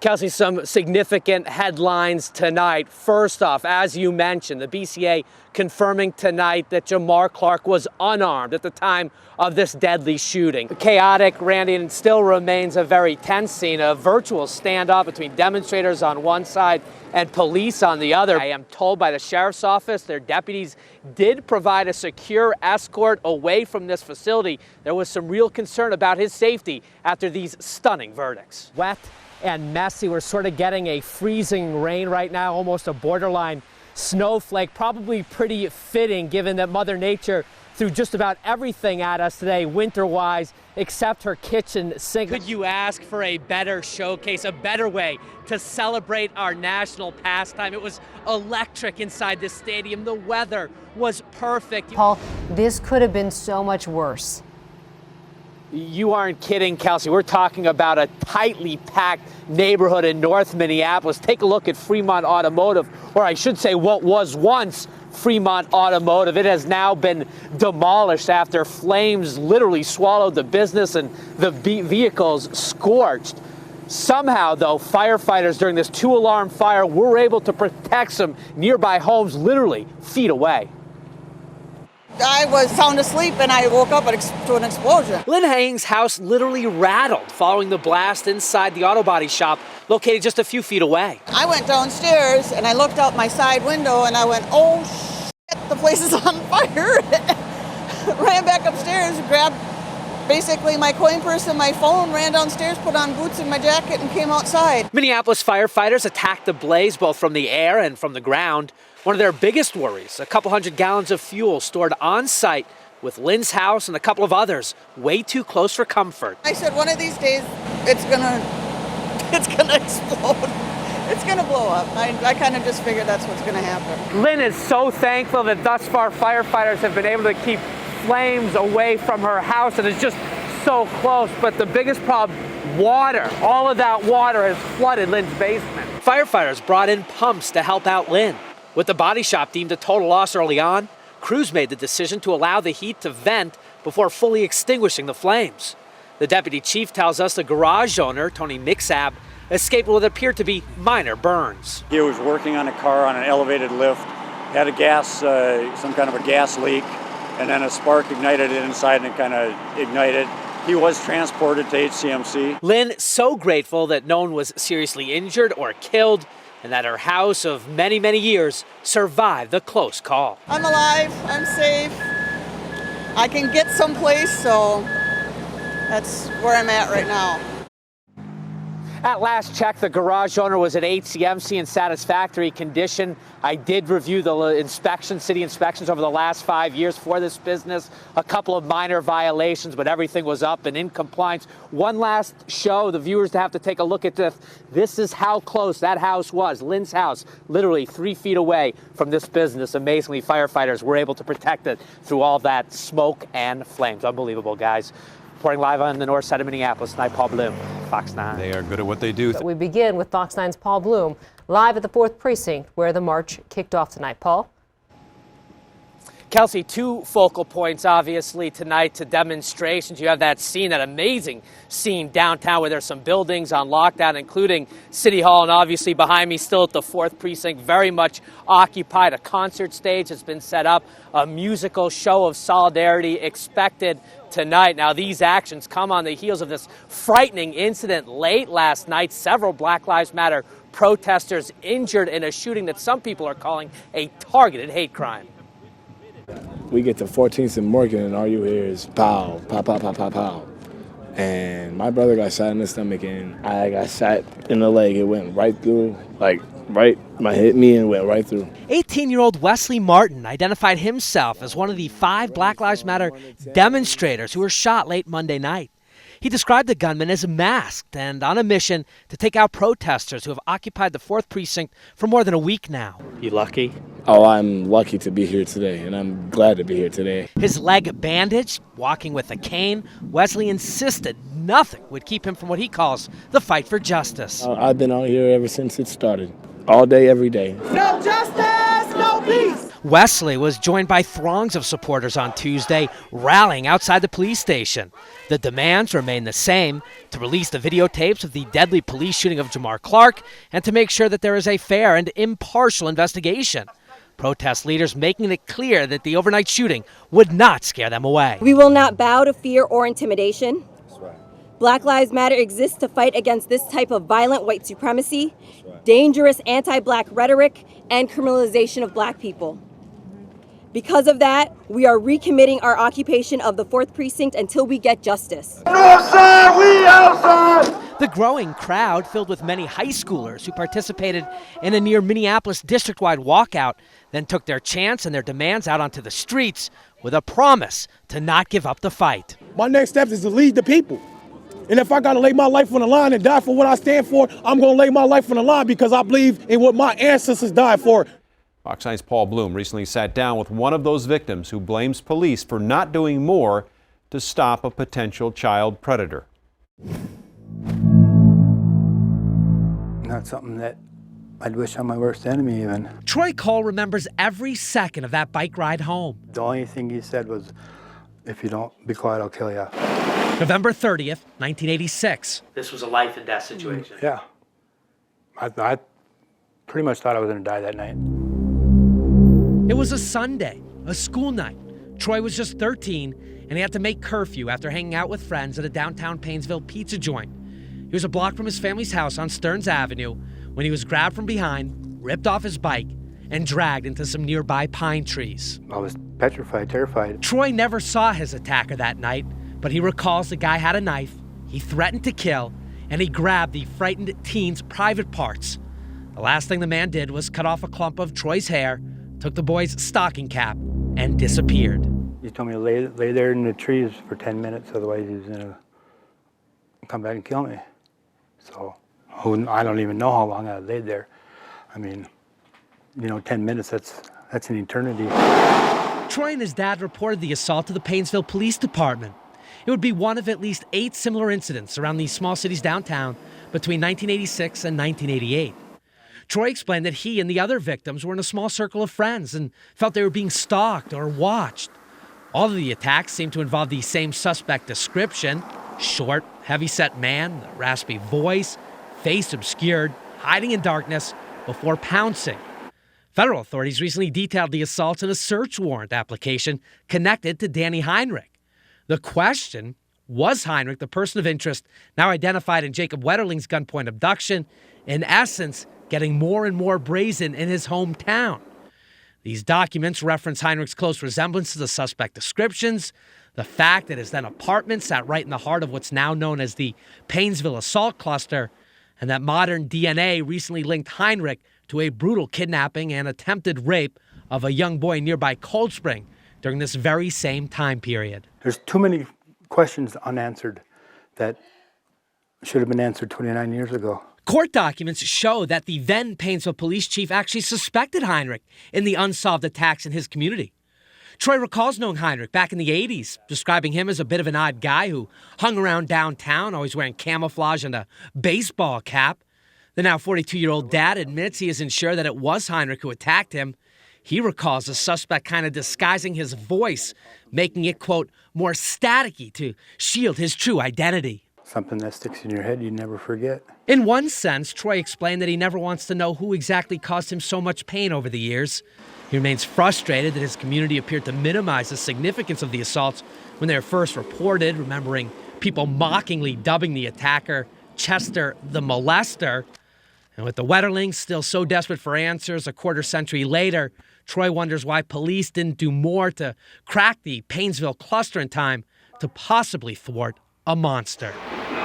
Kelsey, some significant headlines tonight. First off, as you mentioned, the BCA confirming tonight that Jamar Clark was unarmed at the time of this deadly shooting. Chaotic, Randy, and still remains a very tense scene, a virtual standoff between demonstrators on one side and police on the other. I am told by the sheriff's office their deputies did provide a secure escort away from this facility. There was some real concern about his safety after these stunning verdicts. Wet and messy. We're sort of getting a freezing rain right now, almost a borderline snowflake. Probably pretty fitting given that Mother Nature threw just about everything at us today, winter-wise, except her kitchen sink. Could you ask for a better showcase, a better way to celebrate our national pastime? It was electric inside this stadium. The weather was perfect. Paul, this could have been so much worse. You aren't kidding, Kelsey. We're talking about a tightly packed neighborhood in North Minneapolis. Take a look at Fremont Automotive, or I should say what was once Fremont Automotive. It has now been demolished after flames literally swallowed the business and the vehicles scorched. Somehow, though, firefighters during this two-alarm fire were able to protect some nearby homes literally feet away. I was sound asleep and I woke up to an explosion. Lynn Haying's house literally rattled following the blast inside the auto body shop located just a few feet away. I went downstairs and I looked out my side window and I went, oh shit, the place is on fire. Ran back upstairs, grabbed basically my coin purse and my phone, ran downstairs, put on boots and my jacket and came outside. Minneapolis firefighters attacked the blaze both from the air and from the ground. One of their biggest worries, a couple hundred gallons of fuel stored on site with Lynn's house and a couple of others way too close for comfort. I said one of these days it's gonna explode. It's gonna blow up. I kind of just figured that's what's gonna happen. Lynn is so thankful that thus far firefighters have been able to keep flames away from her house, and it's just so close. But the biggest problem, water. All of that water has flooded Lynn's basement. Firefighters brought in pumps to help out Lynn. With the body shop deemed a total loss early on, crews made the decision to allow the heat to vent before fully extinguishing the flames. The deputy chief tells us the garage owner, Tony Mixab, escaped what appeared to be minor burns. He was working on a car on an elevated lift, had a gas, some kind of a gas leak, and then a spark ignited it inside and it kind of ignited. He was transported to HCMC. Lynn so grateful that no one was seriously injured or killed, and that her house of many, many years survived the close call. I'm alive, I'm safe, I can get someplace, so that's where I'm at right now. At last check, the garage owner was at HCMC in satisfactory condition. I did review the city inspections over the last 5 years for this business. A couple of minor violations, but everything was up and in compliance. One last show, the viewers to have to take a look at this. This is how close that house was. Lynn's house, literally 3 feet away from this business. Amazingly, firefighters were able to protect it through all that smoke and flames. Unbelievable, guys. Reporting live on the north side of Minneapolis tonight, Paul Blume, Fox 9. They are good at what they do. We begin with Fox 9's Paul Blume, live at the 4th Precinct, where the march kicked off tonight. Paul? Kelsey, two focal points, obviously, tonight to demonstrations. You have that scene, that amazing scene downtown where there's some buildings on lockdown, including City Hall, and obviously behind me, still at the 4th Precinct, very much occupied. A concert stage has been set up, a musical show of solidarity expected tonight. Now, these actions come on the heels of this frightening incident late last night. Several Black Lives Matter protesters injured in a shooting that some people are calling a targeted hate crime. We get to 14th and Morgan and all you hear is pow, pow, pow, pow, pow, pow. And my brother got shot in the stomach and I got shot in the leg. It went right through, hit me and went right through. 18-year-old Wesley Martin identified himself as one of the 5 Black Lives Matter demonstrators who were shot late Monday night. He described the gunman as masked and on a mission to take out protesters who have occupied the 4th Precinct for more than a week now. You lucky? Oh, I'm lucky to be here today, and I'm glad to be here today. His leg bandaged, walking with a cane, Wesley insisted nothing would keep him from what he calls the fight for justice. I've been out here ever since it started, all day, every day. No justice, no peace. Wesley was joined by throngs of supporters on Tuesday, rallying outside the police station. The demands remain the same: to release the videotapes of the deadly police shooting of Jamar Clark and to make sure that there is a fair and impartial investigation. Protest leaders making it clear that the overnight shooting would not scare them away. We will not bow to fear or intimidation. That's right. Black Lives Matter exists to fight against this type of violent white supremacy, dangerous anti-black rhetoric, and criminalization of black people. Because of that, we are recommitting our occupation of the 4th Precinct until we get justice. Northside, we outside! The growing crowd, filled with many high schoolers who participated in a near Minneapolis district-wide walkout, then took their chants and their demands out onto the streets with a promise to not give up the fight. My next step is to lead the people. And if I got to lay my life on the line and die for what I stand for, I'm going to lay my life on the line because I believe in what my ancestors died for. Fox 9's Paul Blume recently sat down with one of those victims who blames police for not doing more to stop a potential child predator. Not something that I'd wish on my worst enemy even. Troy Cole remembers every second of that bike ride home. The only thing he said was, if you don't be quiet, I'll kill you. November 30th, 1986. This was a life and death situation. Yeah. I pretty much thought I was going to die that night. It was a Sunday, a school night. Troy was just 13, and he had to make curfew after hanging out with friends at a downtown Painesville pizza joint. He was a block from his family's house on Stearns Avenue when he was grabbed from behind, ripped off his bike, and dragged into some nearby pine trees. I was petrified, terrified. Troy never saw his attacker that night, but he recalls the guy had a knife, he threatened to kill, and he grabbed the frightened teen's private parts. The last thing the man did was cut off a clump of Troy's hair, took the boy's stocking cap, and disappeared. He told me to lay there in the trees for 10 minutes, otherwise he was going to come back and kill me. So I don't even know how long I laid there. I mean, 10 minutes, that's an eternity. Troy and his dad reported the assault to the Painesville Police Department. It would be one of at least 8 similar incidents around these small cities downtown between 1986 and 1988. Troy explained that he and the other victims were in a small circle of friends and felt they were being stalked or watched. All of the attacks seemed to involve the same suspect description: short, heavy-set man, the raspy voice, face obscured, hiding in darkness before pouncing. Federal authorities recently detailed the assaults in a search warrant application connected to Danny Heinrich. The question: was Heinrich the person of interest now identified in Jacob Wetterling's gunpoint abduction, in essence getting more and more brazen in his hometown? These documents reference Heinrich's close resemblance to the suspect descriptions, the fact that his then apartment sat right in the heart of what's now known as the Painesville assault cluster, and that modern DNA recently linked Heinrich to a brutal kidnapping and attempted rape of a young boy nearby Cold Spring during this very same time period. There's too many questions unanswered that should have been answered 29 years ago. Court documents show that the then Painesville police chief actually suspected Heinrich in the unsolved attacks in his community. Troy recalls knowing Heinrich back in the 80s, describing him as a bit of an odd guy who hung around downtown, always wearing camouflage and a baseball cap. The now 42-year-old dad admits he isn't sure that it was Heinrich who attacked him. He recalls the suspect kind of disguising his voice, making it, quote, more staticky to shield his true identity. Something that sticks in your head you never forget. In one sense, Troy explained that he never wants to know who exactly caused him so much pain over the years. He remains frustrated that his community appeared to minimize the significance of the assaults when they were first reported, remembering people mockingly dubbing the attacker Chester the Molester. And with the Wetterlings still so desperate for answers a quarter century later, Troy wonders why police didn't do more to crack the Painesville cluster in time to possibly thwart a monster.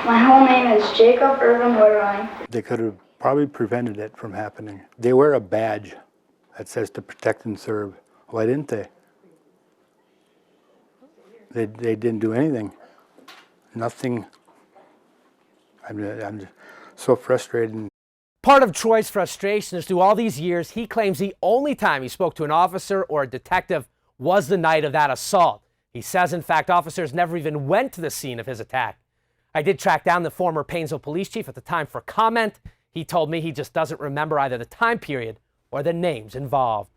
My whole name is Jacob Irvin Wetterling. They could have probably prevented it from happening. They wear a badge that says to protect and serve. Why didn't they? They didn't do anything. Nothing. I'm just so frustrated. Part of Troy's frustration is through all these years, he claims the only time he spoke to an officer or a detective was the night of that assault. He says, in fact, officers never even went to the scene of his attack. I did track down the former Painesville police chief at the time for comment. He told me he just doesn't remember either the time period or the names involved.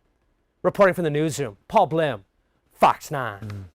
Reporting from the newsroom, Paul Blume, Fox 9.